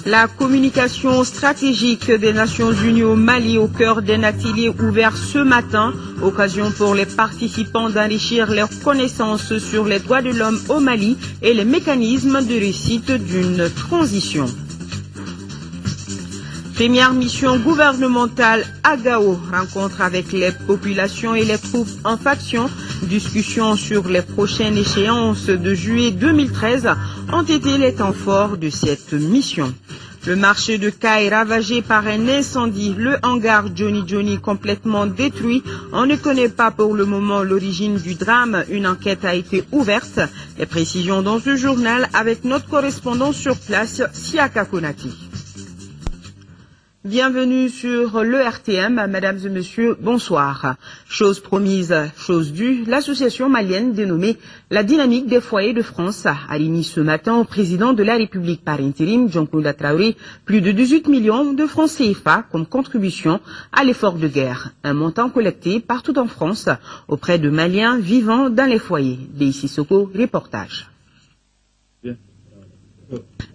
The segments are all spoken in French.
La communication stratégique des Nations Unies au Mali au cœur d'un atelier ouvert ce matin, occasion pour les participants d'enrichir leurs connaissances sur les droits de l'homme au Mali et les mécanismes de réussite d'une transition. Première mission gouvernementale à Gao, rencontre avec les populations et les troupes en faction, discussions sur les prochaines échéances de juillet 2013 ont été les temps forts de cette mission. Le marché de Caille ravagé par un incendie, le hangar Johnny complètement détruit. On ne connaît pas pour le moment l'origine du drame. Une enquête a été ouverte. Les précisions dans ce journal avec notre correspondant sur place, Siaka Konati. Bienvenue sur le RTM, mesdames et messieurs, bonsoir. Chose promise, chose due, l'association malienne dénommée La Dynamique des Foyers de France a remis ce matin au président de la République par intérim, Jean-Claude Traoré, plus de 18 millions de francs CFA comme contribution à l'effort de guerre. Un montant collecté partout en France auprès de Maliens vivant dans les foyers. Des Sissoko, reportage.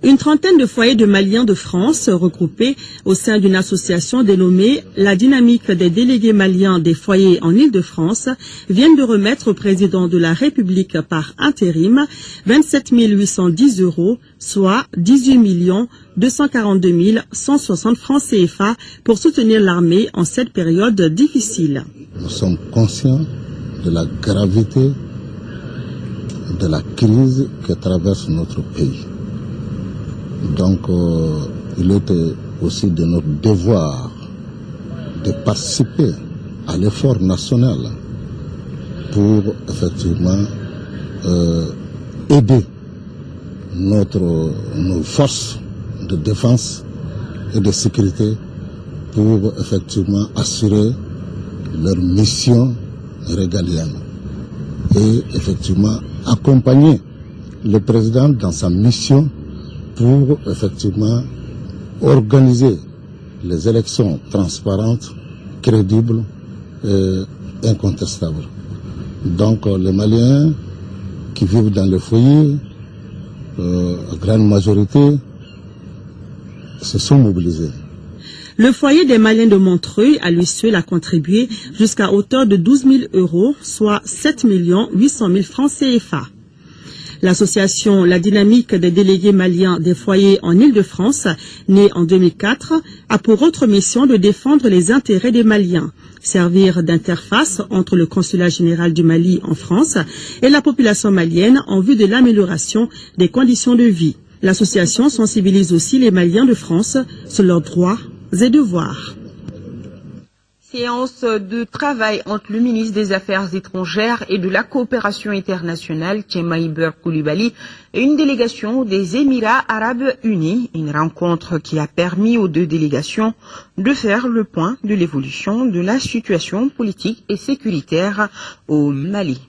Une trentaine de foyers de Maliens de France regroupés au sein d'une association dénommée La Dynamique des délégués maliens des foyers en Île-de-France viennent de remettre au président de la République par intérim 27 810 €, soit 18 242 160 francs CFA pour soutenir l'armée en cette période difficile. Nous sommes conscients de la gravité de la crise que traverse notre pays. Donc, il était aussi de notre devoir de participer à l'effort national pour effectivement aider nos forces de défense et de sécurité pour effectivement assurer leur mission régalienne et effectivement accompagner le président dans sa mission pour effectivement organiser les élections transparentes, crédibles et incontestables. Donc les Maliens qui vivent dans les foyers, la grande majorité, se sont mobilisés. Le foyer des Maliens de Montreuil, à lui seul, a contribué jusqu'à hauteur de 12 000 €, soit 7 800 000 francs CFA. L'association La Dynamique des délégués maliens des foyers en Île-de-France, née en 2004, a pour autre mission de défendre les intérêts des Maliens, servir d'interface entre le consulat général du Mali en France et la population malienne en vue de l'amélioration des conditions de vie. L'association sensibilise aussi les Maliens de France sur leurs droits et devoirs. Séance de travail entre le ministre des Affaires étrangères et de la coopération internationale, Tchemaïber Koulibaly, et une délégation des Émirats arabes unis. Une rencontre qui a permis aux deux délégations de faire le point de l'évolution de la situation politique et sécuritaire au Mali.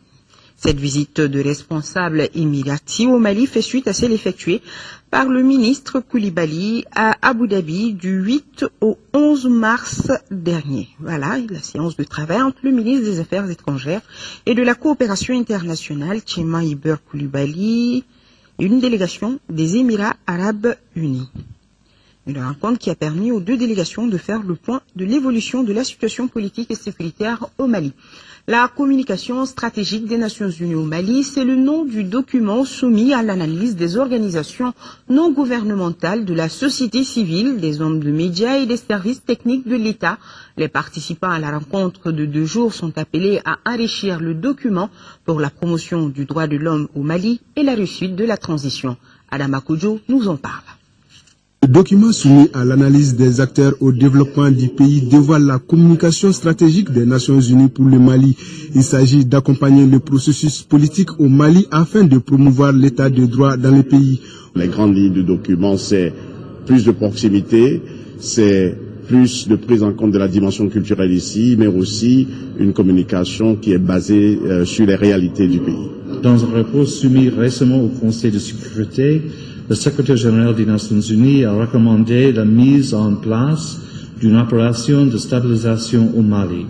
Cette visite de responsables émiratis au Mali fait suite à celle effectuée par le ministre Koulibaly à Abu Dhabi du 8 au 11 mars dernier. Voilà, la séance de travail entre le ministre des Affaires étrangères et de la coopération internationale, Tchemaïber Koulibaly, et une délégation des Émirats arabes unis. Une rencontre qui a permis aux deux délégations de faire le point de l'évolution de la situation politique et sécuritaire au Mali. La communication stratégique des Nations Unies au Mali, c'est le nom du document soumis à l'analyse des organisations non gouvernementales, de la société civile, des hommes de médias et des services techniques de l'État. Les participants à la rencontre de 2 jours sont appelés à enrichir le document pour la promotion du droit de l'homme au Mali et la réussite de la transition. Adama Kodjo nous en parle. Le document soumis à l'analyse des acteurs au développement du pays dévoile la communication stratégique des Nations Unies pour le Mali. Il s'agit d'accompagner le processus politique au Mali afin de promouvoir l'état de droit dans le pays. Les grandes lignes du document, c'est plus de proximité, c'est plus de prise en compte de la dimension culturelle ici, mais aussi une communication qui est basée sur les réalités du pays. Dans un rapport soumis récemment au Conseil de sécurité, le secrétaire général des Nations Unies a recommandé la mise en place d'une opération de stabilisation au Mali.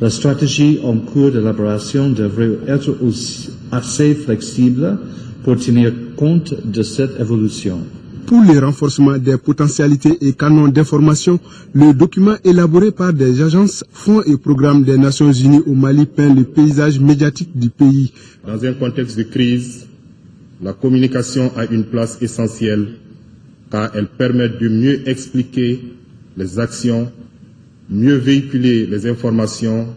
La stratégie en cours d'élaboration devrait être aussi assez flexible pour tenir compte de cette évolution. pour le renforcement des potentialités et canons d'information. Le document élaboré par des agences, fonds et programmes des Nations Unies au Mali peint le paysage médiatique du pays. Dans un contexte de crise, la communication a une place essentielle car elle permet de mieux expliquer les actions, mieux véhiculer les informations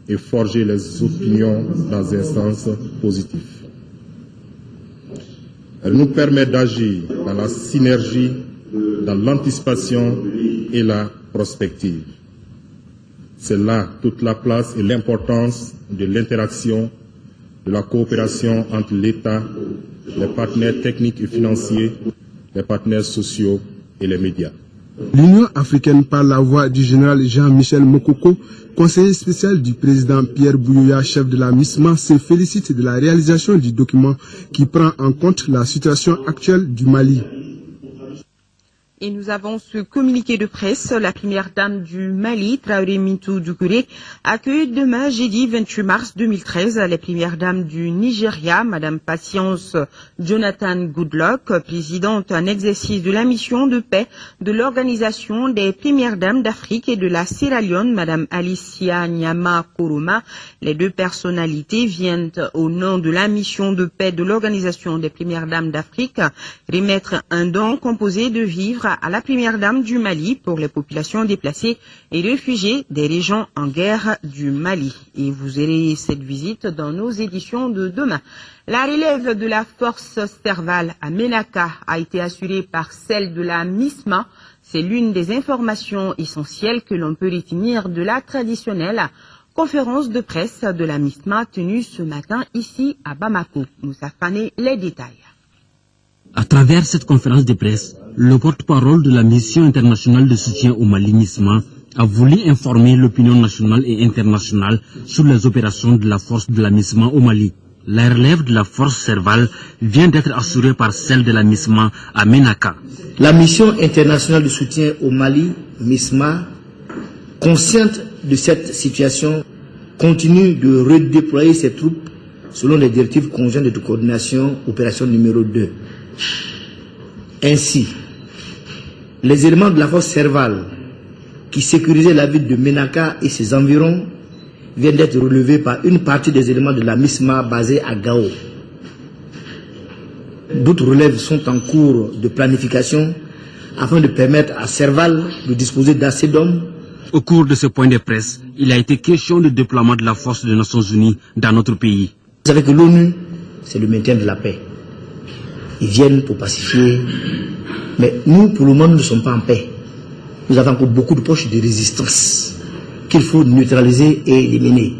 et forger les opinions dans un sens positif. Elle nous permet d'agir dans la synergie, dans l'anticipation et la prospective. C'est là toute la place et l'importance de l'interaction, de la coopération entre l'État, les partenaires techniques et financiers, les partenaires sociaux et les médias. L'Union africaine, par la voix du général Jean-Michel Mokoko, conseiller spécial du président Pierre Buyoya, chef de la MISMA, se félicite de la réalisation du document qui prend en compte la situation actuelle du Mali. Et nous avons ce communiqué de presse. La première dame du Mali, Traoré Mintou Doucouré, accueille demain, jeudi 28 mars 2013, les premières dames du Nigeria, Madame Patience Jonathan Goodluck, présidente en exercice de la mission de paix de l'Organisation des premières dames d'Afrique et de la Sierra Leone, Madame Alicia Nyama Koroma. Les deux personnalités viennent, au nom de la mission de paix de l'Organisation des premières dames d'Afrique, remettre un don composé de vivres à la première dame du Mali pour les populations déplacées et réfugiées des régions en guerre du Mali. Et vous aurez cette visite dans nos éditions de demain. La relève de la force Serval à Ménaka a été assurée par celle de la MISMA. C'est l'une des informations essentielles que l'on peut retenir de la traditionnelle conférence de presse de la MISMA tenue ce matin ici à Bamako. Moussa Fane, les détails. À travers cette conférence de presse, le porte-parole de la mission internationale de soutien au Mali MISMA a voulu informer l'opinion nationale et internationale sur les opérations de la force de la MISMA au Mali. La relève de la force Serval vient d'être assurée par celle de la MISMA à Ménaka. La mission internationale de soutien au Mali, MISMA, consciente de cette situation, continue de redéployer ses troupes selon les directives conjointes de coordination opération numéro 2. Ainsi, les éléments de la force Serval qui sécurisaient la ville de Ménaka et ses environs viennent d'être relevés par une partie des éléments de la MISMA basée à Gao. D'autres relèves sont en cours de planification afin de permettre à Serval de disposer d'assez d'hommes. Au cours de ce point de presse, il a été question du déploiement de la force des Nations Unies dans notre pays. Vous savez que l'ONU, c'est le maintien de la paix. Ils viennent pour pacifier. Mais nous, pour le moment, nous ne sommes pas en paix. Nous avons encore beaucoup de poches de résistance qu'il faut neutraliser et éliminer.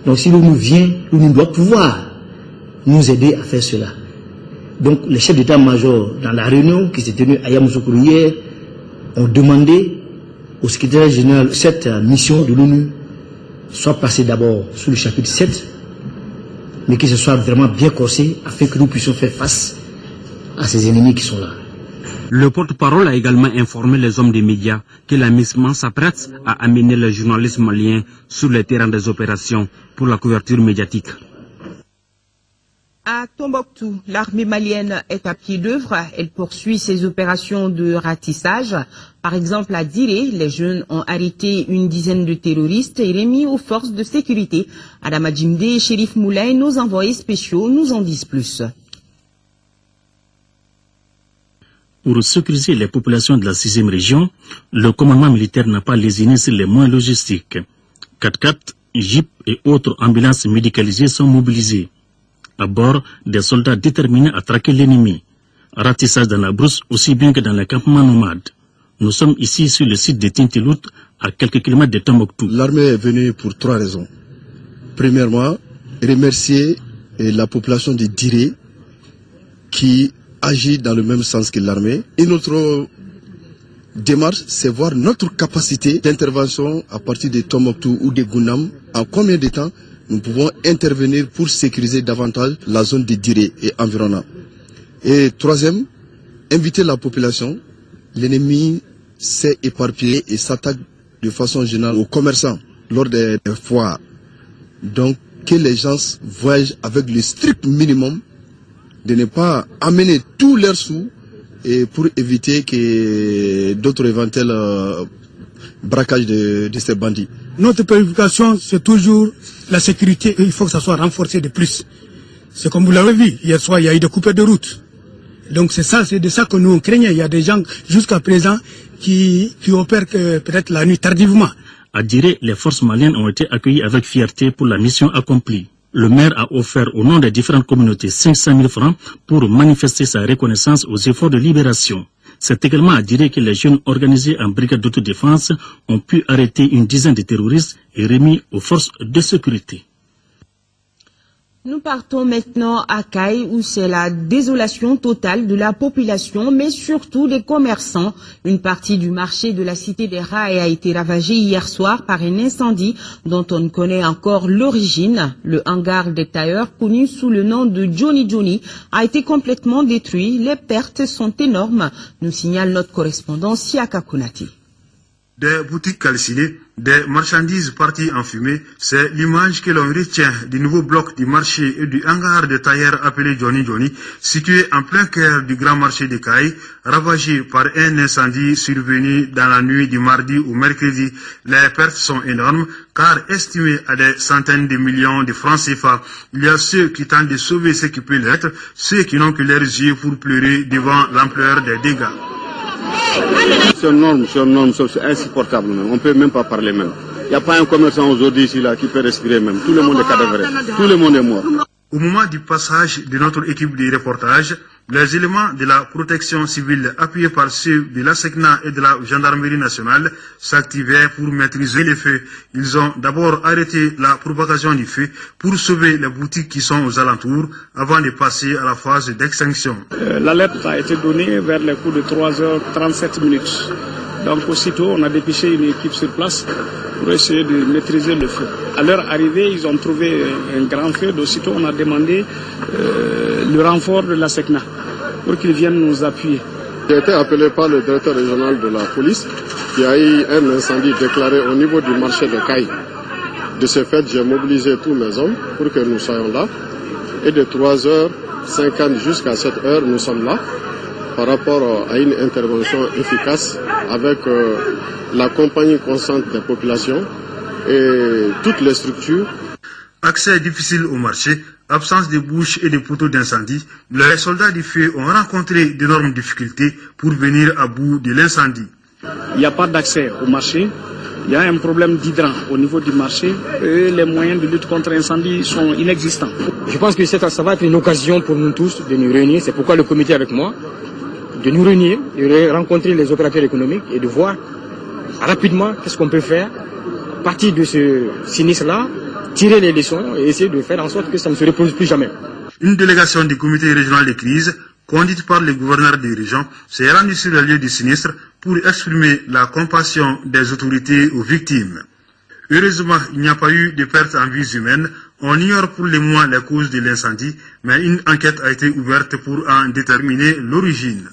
Donc si l'ONU vient, l'ONU doit pouvoir nous aider à faire cela. Donc les chefs d'état-major, dans la réunion qui s'est tenue à Yamoussoukro hier, ont demandé au secrétaire général que cette mission de l'ONU soit passée d'abord sous le chapitre 7, mais que ce soit vraiment bien corsé afin que nous puissions faire face à ces ennemis qui sont là. Le porte-parole a également informé les hommes des médias que la MISMA s'apprête à amener les journalistes maliens sur le terrain des opérations pour la couverture médiatique. À Tombouctou, l'armée malienne est à pied d'œuvre. Elle poursuit ses opérations de ratissage. Par exemple, à Diré, les jeunes ont arrêté une dizaine de terroristes et remis aux forces de sécurité. Adama Djimde et Chérif Moulay, nos envoyés spéciaux, nous en disent plus. Pour sécuriser les populations de la 6e région, le commandement militaire n'a pas lésiné sur les moyens logistiques. 4x4, jeeps et autres ambulances médicalisées sont mobilisées. À bord, des soldats déterminés à traquer l'ennemi. Ratissage dans la brousse aussi bien que dans les campements nomades. Nous sommes ici sur le site de Tintilout, à quelques kilomètres de Tombouctou. L'armée est venue pour 3 raisons. Premièrement, remercier la population de Diré qui agit dans le même sens que l'armée. Et notre démarche, c'est voir notre capacité d'intervention à partir de Tombouctou ou de Gounam. En combien de temps nous pouvons intervenir pour sécuriser davantage la zone de Diré et environnant. Et troisième, inviter la population. L'ennemi s'est éparpillé et s'attaque de façon générale aux commerçants lors des foires. Donc, que les gens voyagent avec le strict minimum, de ne pas amener tous leurs sous et pour éviter que d'autres éventuels braquages de ces bandits. Notre préoccupation, c'est toujours la sécurité et il faut que ça soit renforcé de plus. C'est comme vous l'avez vu, hier soir, il y a eu des coupures de route. Donc c'est de ça que nous on craignait. Il y a des gens jusqu'à présent qui opèrent peut-être la nuit tardivement. À Diré, les forces maliennes ont été accueillies avec fierté pour la mission accomplie. Le maire a offert au nom des différentes communautés 500 000 francs pour manifester sa reconnaissance aux efforts de libération. C'est également à dire que les jeunes organisés en brigade d'autodéfense ont pu arrêter une dizaine de terroristes et remis aux forces de sécurité. Nous partons maintenant à Caille où c'est la désolation totale de la population mais surtout des commerçants. Une partie du marché de la cité des Rails a été ravagée hier soir par un incendie dont on ne connaît encore l'origine. Le hangar des tailleurs connu sous le nom de Johnny Johnny a été complètement détruit. Les pertes sont énormes, nous signale notre correspondant Siaka Konati. Des boutiques calcinées, des marchandises parties en fumée, c'est l'image que l'on retient du nouveau bloc du marché et du hangar de tailleurs appelé Johnny Johnny, situé en plein cœur du grand marché de Caille, ravagé par un incendie survenu dans la nuit du mardi au mercredi. Les pertes sont énormes, car estimées à des centaines de millions de francs CFA. Il y a ceux qui tentent de sauver ce qui peut l'être, ceux qui n'ont que leurs yeux pour pleurer devant l'ampleur des dégâts. C'est énorme, c'est insupportable même. On ne peut même pas parler même. Il n'y a pas un commerçant aujourd'hui ici là qui peut respirer même. Tout le monde est cadavré, tout le monde est mort. Au moment du passage de notre équipe de reportage, les éléments de la protection civile appuyés par ceux de la SECNA et de la gendarmerie nationale s'activaient pour maîtriser les feux. Ils ont d'abord arrêté la propagation du feu pour sauver les boutiques qui sont aux alentours avant de passer à la phase d'extinction. L'alerte a été donnée vers les coups de 3h37. Donc aussitôt on a dépêché une équipe sur place pour essayer de maîtriser le feu. À leur arrivée, ils ont trouvé un grand feu. D'aussitôt, on a demandé le renfort de la SECNA pour qu'ils viennent nous appuyer. J'ai été appelé par le directeur régional de la police qui a eu un incendie déclaré au niveau du marché de Caille. De ce fait, j'ai mobilisé tous mes hommes pour que nous soyons là. Et de 3h50 jusqu'à 7h, nous sommes là par rapport à une intervention efficace avec la compagnie constante des populations et toutes les structures. Accès difficile au marché, absence de bouches et de poteaux d'incendie, les soldats du feu ont rencontré d'énormes difficultés pour venir à bout de l'incendie. Il n'y a pas d'accès au marché, il y a un problème d'hydrant au niveau du marché et les moyens de lutte contre l'incendie sont inexistants. Je pense que ça va être une occasion pour nous tous de nous réunir, c'est pourquoi le comité avec moi, de nous réunir, de rencontrer les opérateurs économiques et de voir rapidement qu'est-ce qu'on peut faire, partir de ce sinistre-là, tirer les leçons et essayer de faire en sorte que ça ne se reproduise plus jamais. Une délégation du comité régional de crise, conduite par le gouverneur des régions, s'est rendue sur le lieu du sinistre pour exprimer la compassion des autorités aux victimes. Heureusement, il n'y a pas eu de pertes en vies humaines. On ignore pour le moment les causes de l'incendie, mais une enquête a été ouverte pour en déterminer l'origine.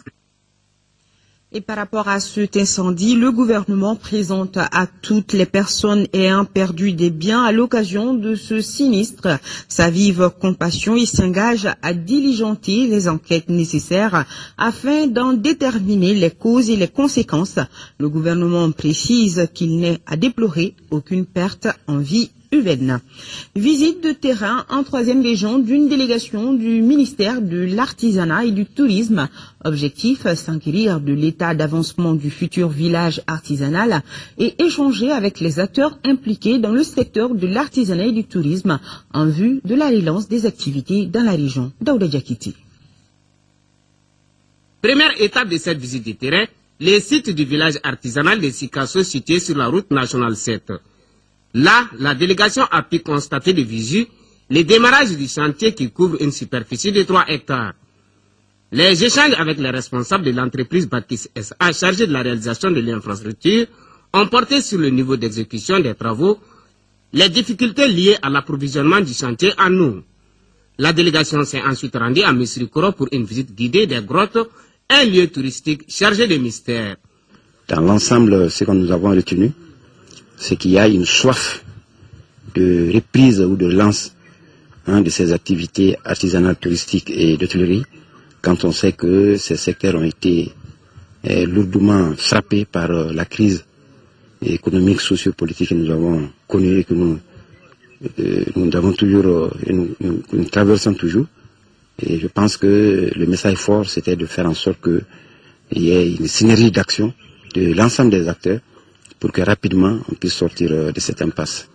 Et par rapport à cet incendie, le gouvernement présente à toutes les personnes ayant perdu des biens à l'occasion de ce sinistre sa vive compassion et s'engage à diligenter les enquêtes nécessaires afin d'en déterminer les causes et les conséquences. Le gouvernement précise qu'il n'est à déplorer aucune perte en vie humaine. Visite de terrain en 3e région d'une délégation du ministère de l'Artisanat et du Tourisme. Objectif, s'enquérir de l'état d'avancement du futur village artisanal et échanger avec les acteurs impliqués dans le secteur de l'artisanat et du tourisme en vue de la relance des activités dans la région. Daouda Diakiti. Première étape de cette visite de terrain, les sites du village artisanal de Sikasso situé sur la route nationale 7. Là, la délégation a pu constater de visu le démarrage du chantier qui couvre une superficie de 3 hectares. Les échanges avec les responsables de l'entreprise Baptiste SA chargée de la réalisation de l'infrastructure ont porté sur le niveau d'exécution des travaux, les difficultés liées à l'approvisionnement du chantier en eau. La délégation s'est ensuite rendue à Missirikoro pour une visite guidée des grottes, un lieu touristique chargé de mystères. Dans l'ensemble, ce que nous avons retenu, c'est qu'il y a une soif de reprise ou de relance de ces activités artisanales, touristiques et d'hôtellerie quand on sait que ces secteurs ont été lourdement frappés par la crise économique, sociopolitique que nous avons connue et que nous avons toujours, nous traversons toujours. Et je pense que le message fort, c'était de faire en sorte qu'il y ait une synergie d'action de l'ensemble des acteurs pour que rapidement on puisse sortir de cette impasse.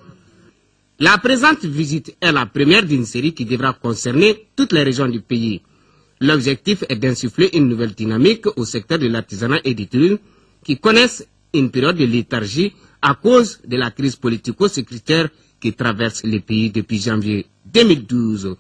La présente visite est la première d'une série qui devra concerner toutes les régions du pays. L'objectif est d'insuffler une nouvelle dynamique au secteur de l'artisanat et du tourisme qui connaissent une période de léthargie à cause de la crise politico-sécuritaire qui traverse le pays depuis janvier 2012.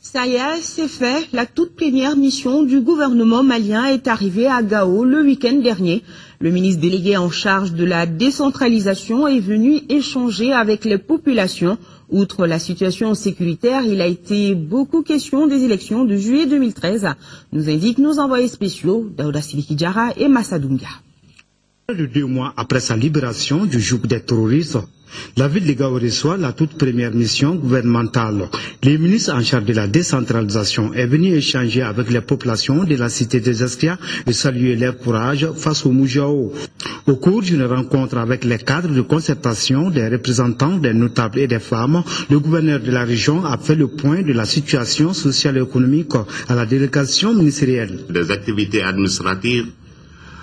Ça y est, c'est fait. La toute première mission du gouvernement malien est arrivée à Gao le week-end dernier. Le ministre délégué en charge de la décentralisation est venu échanger avec les populations. Outre la situation sécuritaire, il a été beaucoup question des élections de juillet 2013, nous indiquent nos envoyés spéciaux Daouda Sidiki Diarra et Massa Doumbia. De 2 mois après sa libération du joug des terroristes, la ville de Gao reçoit la toute première mission gouvernementale. Le ministre en charge de la décentralisation est venu échanger avec les populations de la cité des Esclias et saluer leur courage face au Moujao. Au cours d'une rencontre avec les cadres de concertation, des représentants des notables et des femmes, le gouverneur de la région a fait le point de la situation sociale et économique à la délégation ministérielle. Des activités administratives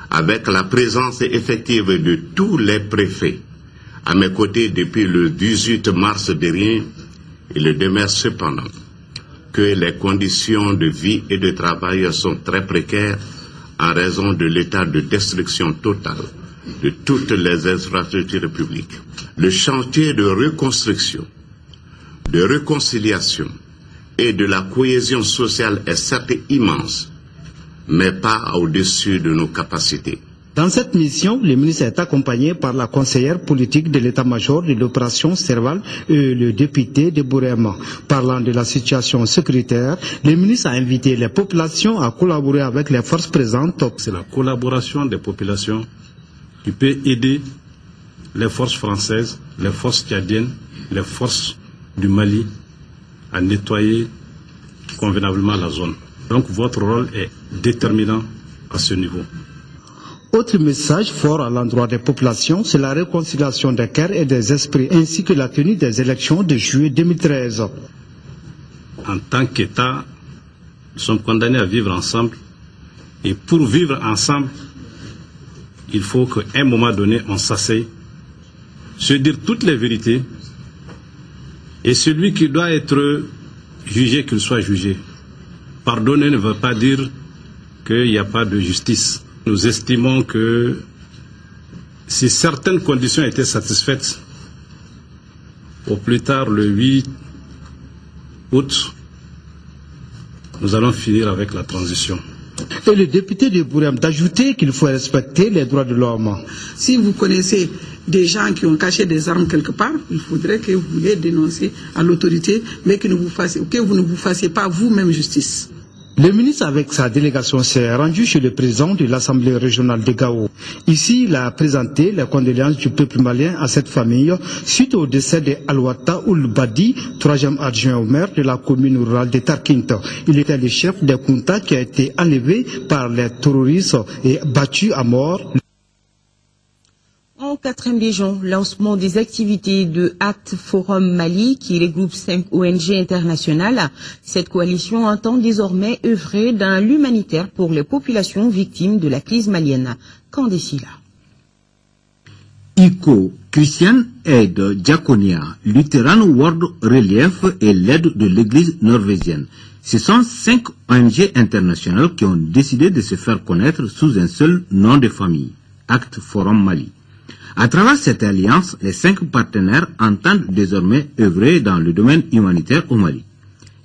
avec la présence effective de tous les préfets à mes côtés depuis le 18 mars dernier. Il demeure cependant que les conditions de vie et de travail sont très précaires en raison de l'état de destruction totale de toutes les infrastructures publiques. Le chantier de reconstruction, de réconciliation et de la cohésion sociale est certes immense, mais pas au-dessus de nos capacités. Dans cette mission, le ministre est accompagné par la conseillère politique de l'état-major de l'opération Serval et le député de Bourema. Parlant de la situation sécuritaire, le ministre a invité les populations à collaborer avec les forces présentes. C'est la collaboration des populations qui peut aider les forces françaises, les forces tchadiennes, les forces du Mali à nettoyer convenablement la zone. Donc votre rôle est déterminant à ce niveau. Autre message fort à l'endroit des populations, c'est la réconciliation des cœurs et des esprits, ainsi que la tenue des élections de juillet 2013. En tant qu'État, nous sommes condamnés à vivre ensemble. Et pour vivre ensemble, il faut qu'à un moment donné, on s'asseye, se dire toutes les vérités, et celui qui doit être jugé, qu'il soit jugé. Pardonner ne veut pas dire qu'il n'y a pas de justice. Nous estimons que si certaines conditions étaient satisfaites, au plus tard le 8 août, nous allons finir avec la transition. Et le député de Bourem d'ajouter qu'il faut respecter les droits de l'homme. Si vous connaissez des gens qui ont caché des armes quelque part, il faudrait que vous les dénoncez à l'autorité, mais que vous ne vous fassiez pas vous-même justice. Le ministre avec sa délégation s'est rendu chez le président de l'Assemblée régionale de Gao. Ici, il a présenté les condoléances du peuple malien à cette famille suite au décès de Alouata Oulbadi, 3e adjoint au maire de la commune rurale de Tarkinta. Il était le chef des Kunta qui a été enlevé par les terroristes et battu à mort. En 4e région, lancement des activités de Act Forum Mali qui regroupe 5 ONG internationales. Cette coalition entend désormais œuvrer dans l'humanitaire pour les populations victimes de la crise malienne. Candécila. ICO, Christian Aid, Diaconia, Lutheran World Relief et l'aide de l'église norvégienne. Ce sont 5 ONG internationales qui ont décidé de se faire connaître sous un seul nom de famille, Act Forum Mali. À travers cette alliance, les 5 partenaires entendent désormais œuvrer dans le domaine humanitaire au Mali.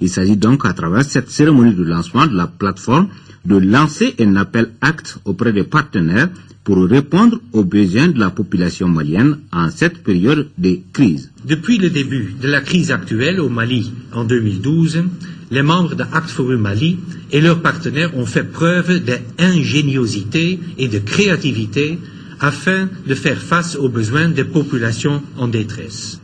Il s'agit donc, à travers cette cérémonie de lancement de la plateforme, de lancer un appel acte auprès des partenaires pour répondre aux besoins de la population malienne en cette période de crise. Depuis le début de la crise actuelle au Mali en 2012, les membres de Act Forum Mali et leurs partenaires ont fait preuve d'ingéniosité et de créativité afin de faire face aux besoins des populations en détresse.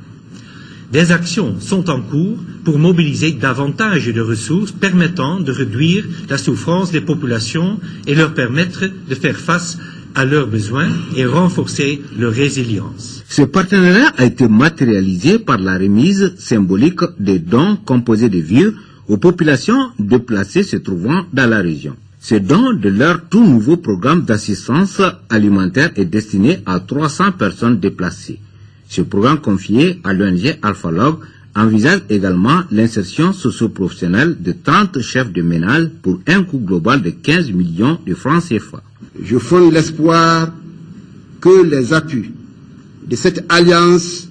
Des actions sont en cours pour mobiliser davantage de ressources permettant de réduire la souffrance des populations et leur permettre de faire face à leurs besoins et renforcer leur résilience. Ce partenariat a été matérialisé par la remise symbolique des dons composés de vivres aux populations déplacées se trouvant dans la région. Ce don de leur tout nouveau programme d'assistance alimentaire est destiné à 300 personnes déplacées. Ce programme confié à l'ONG Alphalog envisage également l'insertion socio-professionnelle de 30 chefs de ménage pour un coût global de 15 millions de francs CFA. Je fonde l'espoir que les appuis de cette alliance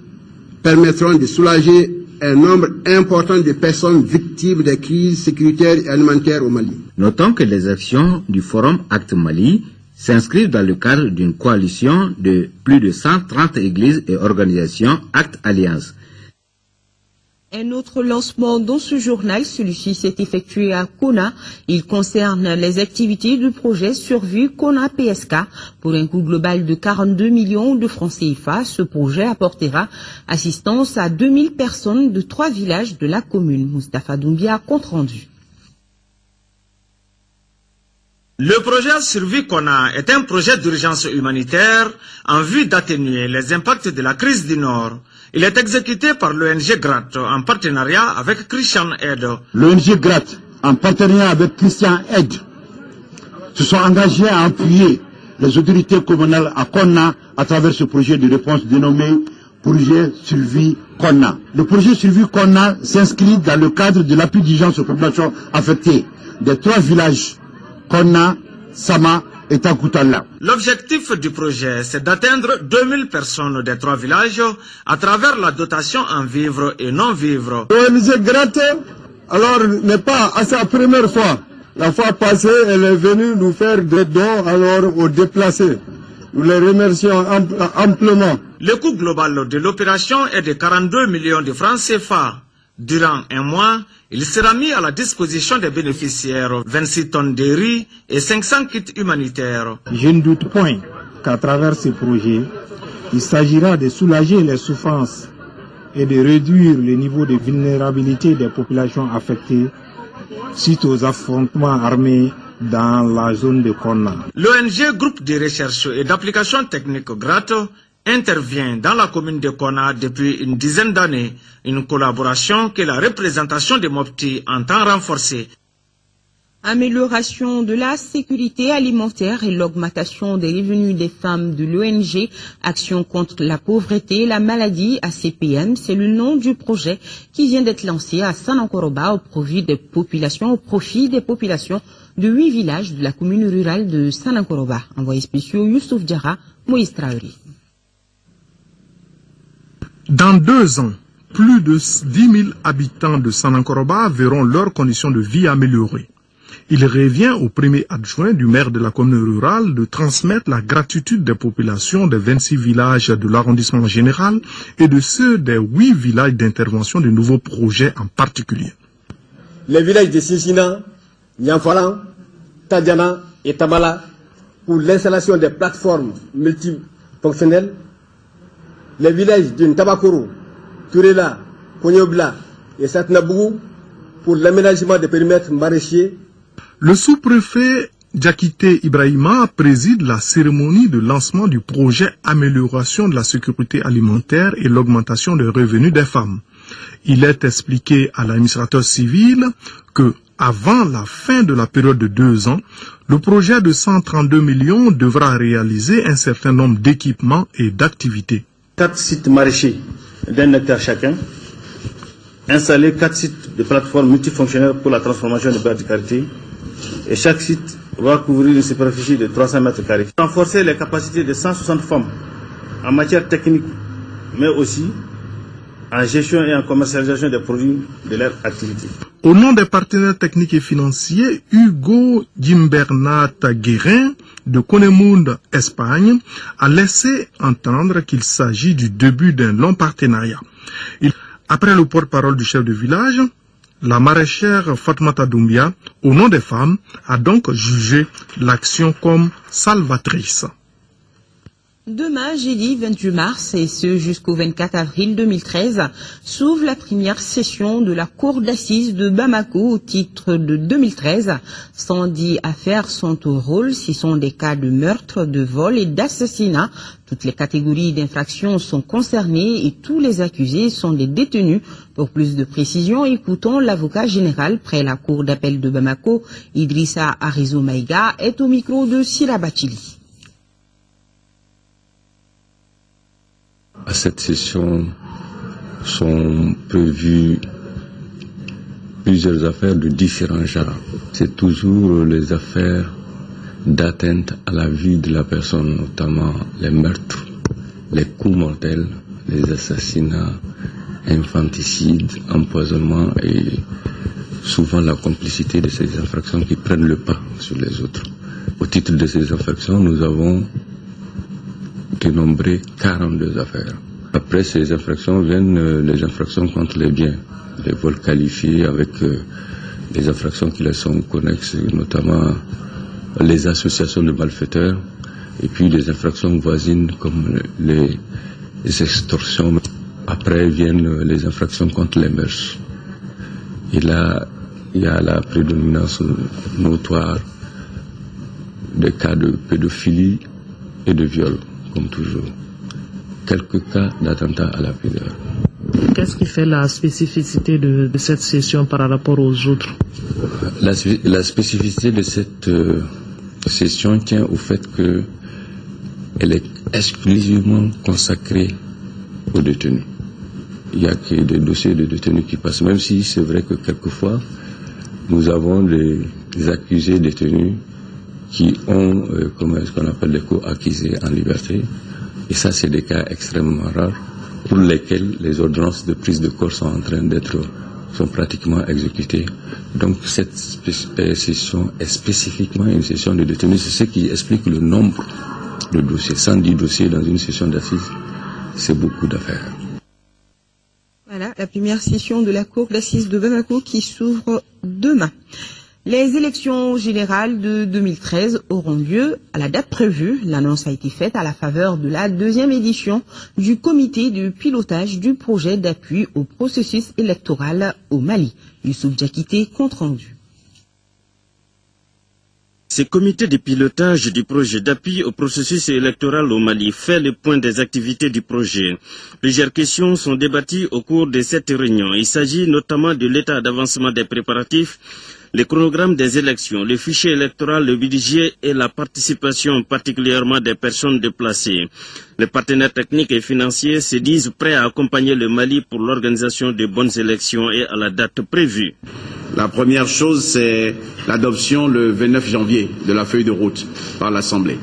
permettront de soulager un nombre important de personnes victimes des crises sécuritaires et alimentaires au Mali. Notons que les actions du Forum Acte Mali s'inscrivent dans le cadre d'une coalition de plus de 130 églises et organisations Acte Alliance. Un autre lancement dans ce journal, celui-ci s'est effectué à Kona. Il concerne les activités du projet Survie Kona PSK. Pour un coût global de 42 millions de francs CFA, ce projet apportera assistance à 2000 personnes de 3 villages de la commune. Moustapha Doumbia, compte rendu. Le projet Survie Kona est un projet d'urgence humanitaire en vue d'atténuer les impacts de la crise du Nord. Il est exécuté par l'ONG GRAT en partenariat avec Christian Aid. L'ONG GRAT, en partenariat avec Christian Aid, se sont engagés à appuyer les autorités communales à Kona à travers ce projet de réponse dénommé Projet Survie Kona. Le projet Survie Kona s'inscrit dans le cadre de l'appui d'urgence aux populations affectées des 3 villages Kona, Sama et Takutala. L'objectif du projet, c'est d'atteindre 2000 personnes des 3 villages à travers la dotation en vivres et non-vivres. L'ONG GRAT, alors, n'est pas à sa première fois. La fois passée, elle est venue nous faire des dons alors aux déplacés. Nous les remercions amplement. Le coût global de l'opération est de 42 millions de francs CFA. Durant un mois, il sera mis à la disposition des bénéficiaires 26 tonnes de riz et 500 kits humanitaires. Je ne doute point qu'à travers ce projet, il s'agira de soulager les souffrances et de réduire le niveau de vulnérabilité des populations affectées suite aux affrontements armés dans la zone de Kona. L'ONG Groupe de recherche et d'application technique GRAT intervient dans la commune de Kona depuis une dizaine d'années, une collaboration que la représentation de Mopti entend renforcer. Amélioration de la sécurité alimentaire et l'augmentation des revenus des femmes de l'ONG Action contre la pauvreté et la maladie ACPM, c'est le nom du projet qui vient d'être lancé à Sanankoroba au profit des populations de 8 villages de la commune rurale de Sanankoroba. Envoyé spécial Youssouf Diarra, Moïse Traoré. Dans 2 ans, plus de 10 000 habitants de Sanankoroba verront leurs conditions de vie améliorées. Il revient au premier adjoint du maire de la commune rurale de transmettre la gratitude des populations des 26 villages de l'arrondissement général et de ceux des 8 villages d'intervention du nouveau projet en particulier. Les villages de Sisina, Nyanfalan, Tadjana et Tabala pour l'installation des plateformes multifonctionnelles. Les villages de Ntabakoro, Turela, Konyobla et Satnabougou pour l'aménagement des périmètres maraîchers. Le sous-préfet Djakité Ibrahima préside la cérémonie de lancement du projet Amélioration de la sécurité alimentaire et l'augmentation des revenus des femmes. Il est expliqué à l'administrateur civil que, avant la fin de la période de 2 ans, le projet de 132 millions devra réaliser un certain nombre d'équipements et d'activités. 4 sites maraîchers d'1 hectare chacun, installer 4 sites de plateformes multifonctionnelles pour la transformation des beurre de karité, et chaque site va couvrir une superficie de 300 mètres carrés. Renforcer les capacités de 160 femmes en matière technique, mais aussi en gestion et en commercialisation des produits de leur activité. Au nom des partenaires techniques et financiers, Hugo Gimbernat Guérin de Conemundo, Espagne, a laissé entendre qu'il s'agit du début d'un long partenariat. Après le porte-parole du chef de village, la maraîchère Fatmata Doumbia, au nom des femmes, a donc jugé l'action comme salvatrice. Demain, jeudi 28 mars, et ce jusqu'au 24 avril 2013, s'ouvre la première session de la Cour d'assises de Bamako au titre de 2013. 110 affaires sont au rôle. Ce sont des cas de meurtre, de vol et d'assassinat. Toutes les catégories d'infractions sont concernées et tous les accusés sont des détenus. Pour plus de précisions, écoutons l'avocat général près la Cour d'appel de Bamako, Idrissa Arizo Maïga, est au micro de Sira Bachili. À cette session sont prévues plusieurs affaires de différents genres. C'est toujours les affaires d'atteinte à la vie de la personne, notamment les meurtres, les coups mortels, les assassinats, infanticides, empoisonnement et souvent la complicité de ces infractions qui prennent le pas sur les autres. Au titre de ces infractions, nous avons dénombré 42 affaires. Après ces infractions viennent les infractions contre les biens, les vols qualifiés avec les infractions qui les sont connexes, notamment les associations de malfaiteurs et puis les infractions voisines comme les extorsions. Après viennent les infractions contre les mœurs. Et là, il y a la prédominance notoire des cas de pédophilie et de viol, comme toujours. Quelques cas d'attentat à la pudeur. Qu'est-ce qui fait la spécificité de cette session par rapport aux autres? La spécificité de cette session tient au fait qu'elle est exclusivement consacrée aux détenus. Il n'y a que des dossiers de détenus qui passent, même si c'est vrai que quelquefois nous avons des accusés détenus qui ont, ce qu'on appelle des co-accusés en liberté. Et ça, c'est des cas extrêmement rares pour lesquels les ordonnances de prise de corps sont pratiquement exécutées. Donc cette session est spécifiquement une session de détenus. C'est ce qui explique le nombre de dossiers. 110 dossiers dans une session d'assises, c'est beaucoup d'affaires. Voilà, la première session de la Cour d'assises de Bamako qui s'ouvre demain. Les élections générales de 2013 auront lieu à la date prévue. L'annonce a été faite à la faveur de la deuxième édition du comité de pilotage du projet d'appui au processus électoral au Mali. Youssouf Diakité, compte rendu. Ce comité de pilotage du projet d'appui au processus électoral au Mali fait le point des activités du projet. Plusieurs questions sont débattues au cours de cette réunion. Il s'agit notamment de l'état d'avancement des préparatifs, le chronogramme des élections, le fichier électoral, le budget et la participation particulièrement des personnes déplacées. Les partenaires techniques et financiers se disent prêts à accompagner le Mali pour l'organisation de bonnes élections et à la date prévue. La première chose, c'est l'adoption le 29 janvier de la feuille de route par l'Assemblée.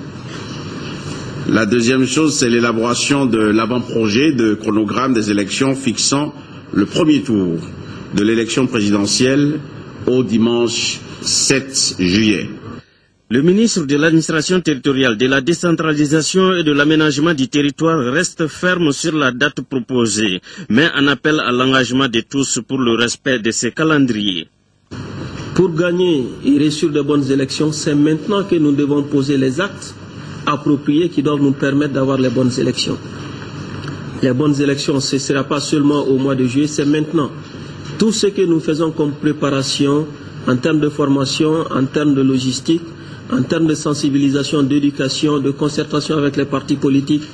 La deuxième chose, c'est l'élaboration de l'avant-projet de chronogramme des élections fixant le premier tour de l'élection présidentielle au dimanche 7 juillet. Le ministre de l'administration territoriale, de la décentralisation et de l'aménagement du territoire reste ferme sur la date proposée, mais en appelle à l'engagement de tous pour le respect de ces calendriers. Pour gagner et réussir de bonnes élections, c'est maintenant que nous devons poser les actes appropriés qui doivent nous permettre d'avoir les bonnes élections. Les bonnes élections, ce ne sera pas seulement au mois de juillet, c'est maintenant. Tout ce que nous faisons comme préparation en termes de formation, en termes de logistique, en termes de sensibilisation, d'éducation, de concertation avec les partis politiques,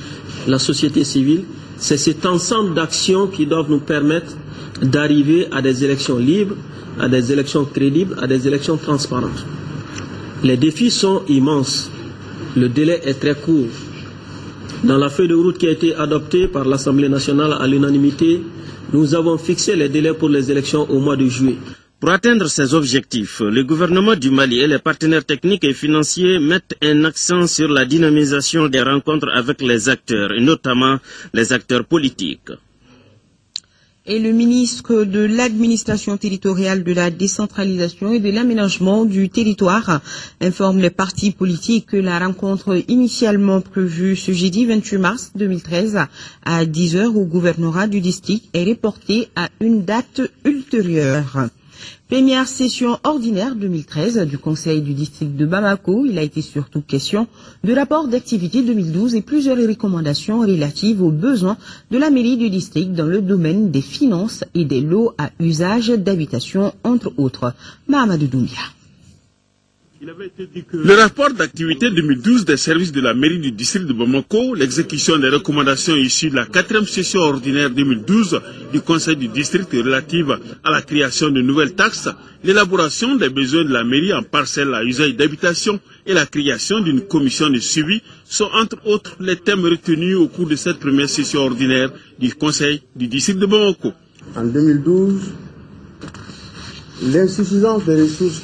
la société civile, c'est cet ensemble d'actions qui doivent nous permettre d'arriver à des élections libres, à des élections crédibles, à des élections transparentes. Les défis sont immenses. Le délai est très court. Dans la feuille de route qui a été adoptée par l'Assemblée nationale à l'unanimité, nous avons fixé les délais pour les élections au mois de juillet. Pour atteindre ces objectifs, le gouvernement du Mali et les partenaires techniques et financiers mettent un accent sur la dynamisation des rencontres avec les acteurs, et notamment les acteurs politiques. Et le ministre de l'administration territoriale, de la décentralisation et de l'aménagement du territoire informe les partis politiques que la rencontre initialement prévue ce jeudi 28 mars 2013 à 10h au gouvernorat du district est reportée à une date ultérieure. Première session ordinaire 2013 du Conseil du district de Bamako. Il a été surtout question du rapport d'activité 2012 et plusieurs recommandations relatives aux besoins de la mairie du district dans le domaine des finances et des lots à usage d'habitation, entre autres. Mahamadou Doumbia. Le rapport d'activité 2012 des services de la mairie du district de Bamako, l'exécution des recommandations issues de la 4e session ordinaire 2012 du conseil du district relative à la création de nouvelles taxes, l'élaboration des besoins de la mairie en parcelles à usage d'habitation et la création d'une commission de suivi sont entre autres les thèmes retenus au cours de cette première session ordinaire du conseil du district de Bamako. En 2012, l'insuffisance des ressources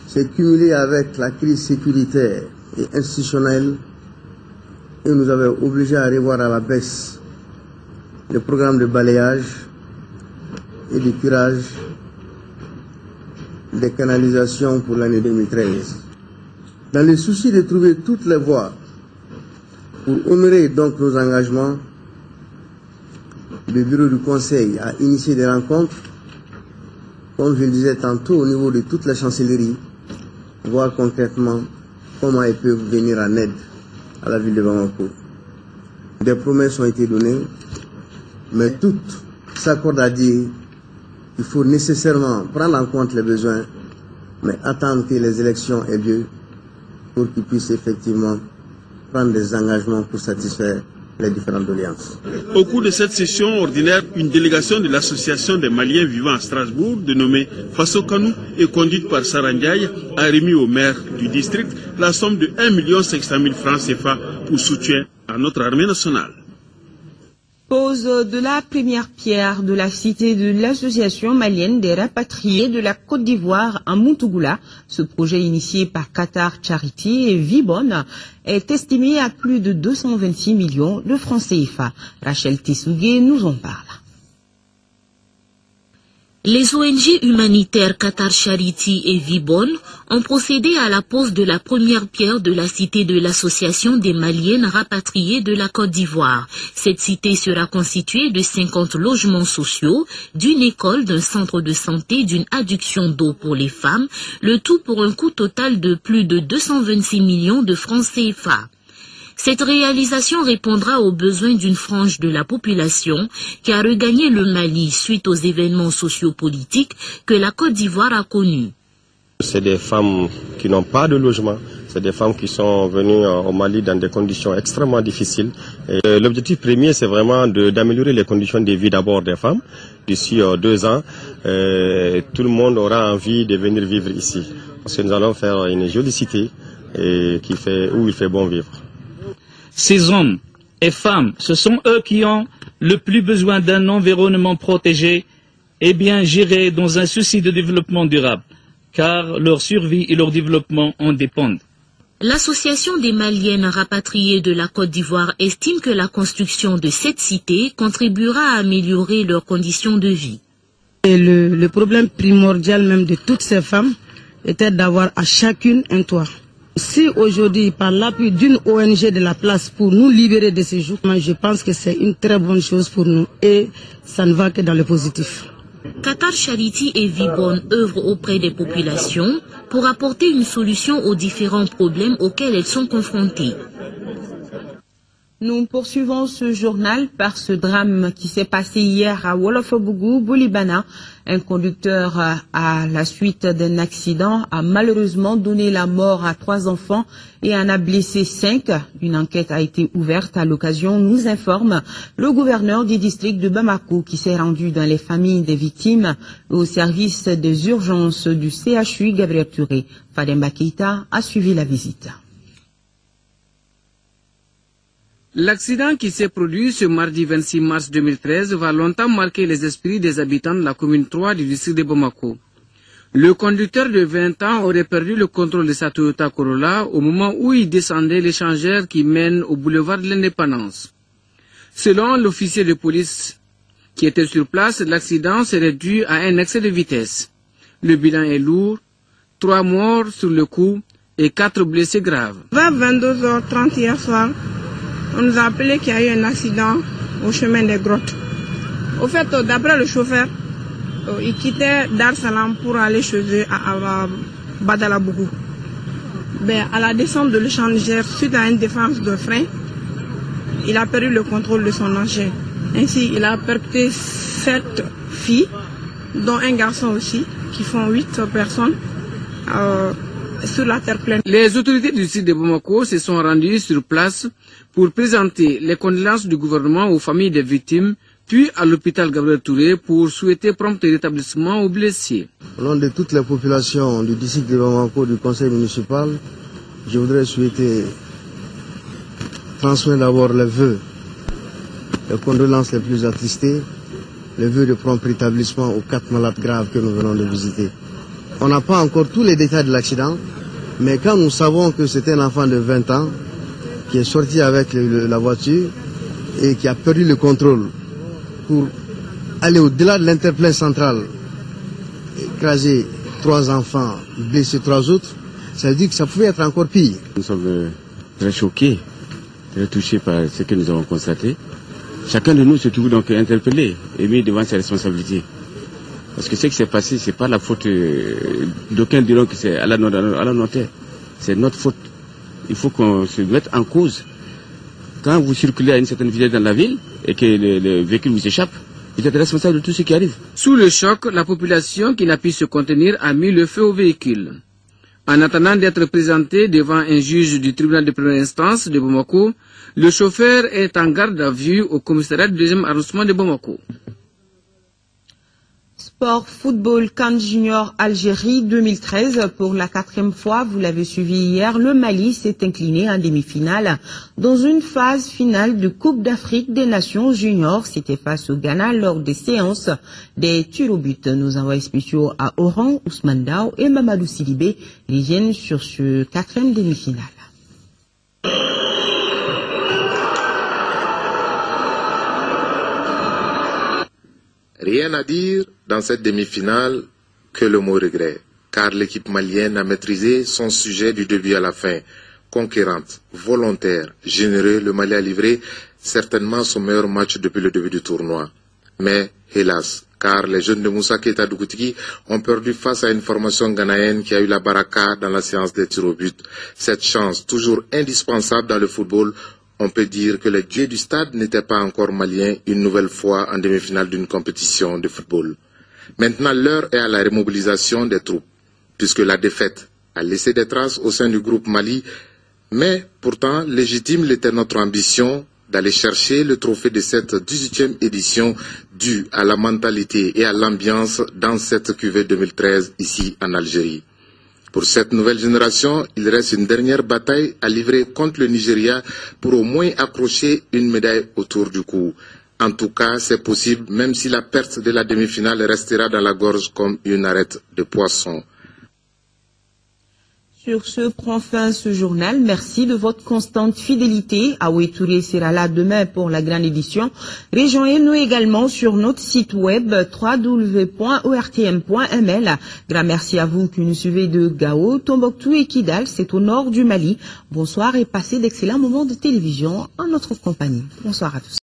s'est cumulé avec la crise sécuritaire et institutionnelle et nous avait obligé à revoir à la baisse le programme de balayage et de curage des canalisations pour l'année 2013. Dans le souci de trouver toutes les voies pour honorer donc nos engagements, le bureau du conseil a initié des rencontres, comme je le disais tantôt, au niveau de toutes les chancelleries, voir concrètement comment elles peuvent venir en aide à la ville de Bamako. Des promesses ont été données, mais toutes s'accordent à dire qu'il faut nécessairement prendre en compte les besoins, mais attendre que les élections aient lieu pour qu'ils puissent effectivement prendre des engagements pour satisfaire les différentes doléances. Au cours de cette session ordinaire, une délégation de l'association des Maliens vivant à Strasbourg, dénommée Faso Kanou et conduite par Sarandiaï, a remis au maire du district la somme de 1 500 000 francs CFA pour soutien à notre armée nationale. Pose de la première pierre de la cité de l'association malienne des rapatriés de la Côte d'Ivoire à Moutougoula. Ce projet initié par Qatar Charity et Vibonne est estimé à plus de 226 millions de francs CFA. Rachel Tissougué nous en parle. Les ONG humanitaires Qatar Charity et Vibonne ont procédé à la pose de la première pierre de la cité de l'association des Maliennes rapatriées de la Côte d'Ivoire. Cette cité sera constituée de 50 logements sociaux, d'une école, d'un centre de santé, d'une adduction d'eau pour les femmes, le tout pour un coût total de plus de 226 millions de francs CFA. Cette réalisation répondra aux besoins d'une frange de la population qui a regagné le Mali suite aux événements sociopolitiques que la Côte d'Ivoire a connus. C'est des femmes qui n'ont pas de logement, c'est des femmes qui sont venues au Mali dans des conditions extrêmement difficiles. L'objectif premier, c'est vraiment d'améliorer les conditions de vie d'abord des femmes. D'ici 2 ans, tout le monde aura envie de venir vivre ici. Parce que nous allons faire une jolie cité où il fait bon vivre. Ces hommes et femmes, ce sont eux qui ont le plus besoin d'un environnement protégé et bien géré dans un souci de développement durable, car leur survie et leur développement en dépendent. L'association des Maliennes rapatriées de la Côte d'Ivoire estime que la construction de cette cité contribuera à améliorer leurs conditions de vie. Et le problème primordial même de toutes ces femmes était d'avoir à chacune un toit. Si aujourd'hui, par l'appui d'une ONG de la place pour nous libérer de ces jours, je pense que c'est une très bonne chose pour nous et ça ne va que dans le positif. Qatar Charity et Vibonne œuvrent auprès des populations pour apporter une solution aux différents problèmes auxquels elles sont confrontées. Nous poursuivons ce journal par ce drame qui s'est passé hier à Wolofobougou, Bolibana. Un conducteur, à la suite d'un accident, a malheureusement donné la mort à 3 enfants et en a blessé 5. Une enquête a été ouverte à l'occasion, nous informe le gouverneur du district de Bamako qui s'est rendu dans les familles des victimes au service des urgences du CHU Gabriel Touré. Fademba Keita a suivi la visite. L'accident qui s'est produit ce mardi 26 mars 2013 va longtemps marquer les esprits des habitants de la commune 3 du district de Bamako. Le conducteur de 20 ans aurait perdu le contrôle de sa Toyota Corolla au moment où il descendait l'échangeur qui mène au boulevard de l'Indépendance. Selon l'officier de police qui était sur place, l'accident serait dû à un excès de vitesse. Le bilan est lourd, 3 morts sur le coup et 4 blessés graves. Vers 22h30 hier soir, on nous a appelé qu'il y a eu un accident au chemin des Grottes. Au fait, d'après le chauffeur, Ils quittaient Dar Salam pour aller chez eux à Badalabougou. À la descente de l'échangeur, suite à une défense de frein, il a perdu le contrôle de son engin. Ainsi, il a percuté 7 filles, dont un garçon aussi, qui font 8 personnes sur la terre pleine. Les autorités du site de Bamako se sont rendues sur place pour présenter les condoléances du gouvernement aux familles des victimes, puis à l'hôpital Gabriel Touré pour souhaiter prompt rétablissement aux blessés. Au nom de toutes les populations du district de Bamako, du conseil municipal, je voudrais souhaiter transmettre d'abord les vœux, les condoléances les plus attristées, les vœux de prompt rétablissement aux 4 malades graves que nous venons de visiter. On n'a pas encore tous les détails de l'accident, mais quand nous savons que c'est un enfant de 20 ans qui est sorti avec la voiture et qui a perdu le contrôle pour aller au-delà de l'interplain central, écraser 3 enfants, blesser 3 autres, ça veut dire que ça pouvait être encore pire. Nous sommes très choqués, très touchés par ce que nous avons constaté. Chacun de nous se trouve donc interpellé et mis devant ses responsabilités. Parce que ce qui s'est passé, ce n'est pas la faute d'aucuns diront que c'est à la notaire. C'est notre faute. Il faut qu'on se mette en cause. Quand vous circulez à une certaine vitesse dans la ville et que le véhicule vous échappe, vous êtes responsable de tout ce qui arrive. Sous le choc, la population qui n'a pu se contenir a mis le feu au véhicule. En attendant d'être présenté devant un juge du tribunal de première instance de Bamako, le chauffeur est en garde à vue au commissariat du 2e arrondissement de Bamako. Sport football CAN Junior Algérie 2013. Pour la 4e fois, vous l'avez suivi hier, le Mali s'est incliné en demi-finale dans une phase finale de Coupe d'Afrique des Nations Juniors. C'était face au Ghana lors des séances des tirs au but. Nos envoyés spéciaux à Oran, Ousmane Dao et Mamadou Sidibé reviennent sur ce 4e demi-finale. Rien à dire dans cette demi-finale que le mot regret, car l'équipe malienne a maîtrisé son sujet du début à la fin. Conquérante, volontaire, généreux, le Mali a livré certainement son meilleur match depuis le début du tournoi. Mais, hélas, car les jeunes de Moussa Keita Doukoutiki ont perdu face à une formation ghanéenne qui a eu la baraka dans la séance des tirs au but. Cette chance, toujours indispensable dans le football, on peut dire que les dieux du stade n'étaient pas encore maliens une nouvelle fois en demi-finale d'une compétition de football. Maintenant, l'heure est à la remobilisation des troupes, puisque la défaite a laissé des traces au sein du groupe Mali, mais pourtant légitime l'était notre ambition d'aller chercher le trophée de cette 18e édition due à la mentalité et à l'ambiance dans cette cuvée 2013 ici en Algérie. Pour cette nouvelle génération, il reste une dernière bataille à livrer contre le Nigeria pour au moins accrocher une médaille autour du cou. En tout cas, c'est possible, même si la perte de la demi-finale restera dans la gorge comme une arête de poisson. Sur ce prend fin ce journal. Merci de votre constante fidélité. Aoué Touré sera là demain pour la grande édition. Rejoignez-nous également sur notre site web www.ortm.ml. Grand merci à vous qui nous suivez de Gao, Tombouctou et Kidal. C'est au nord du Mali. Bonsoir et passez d'excellents moments de télévision en notre compagnie. Bonsoir à tous.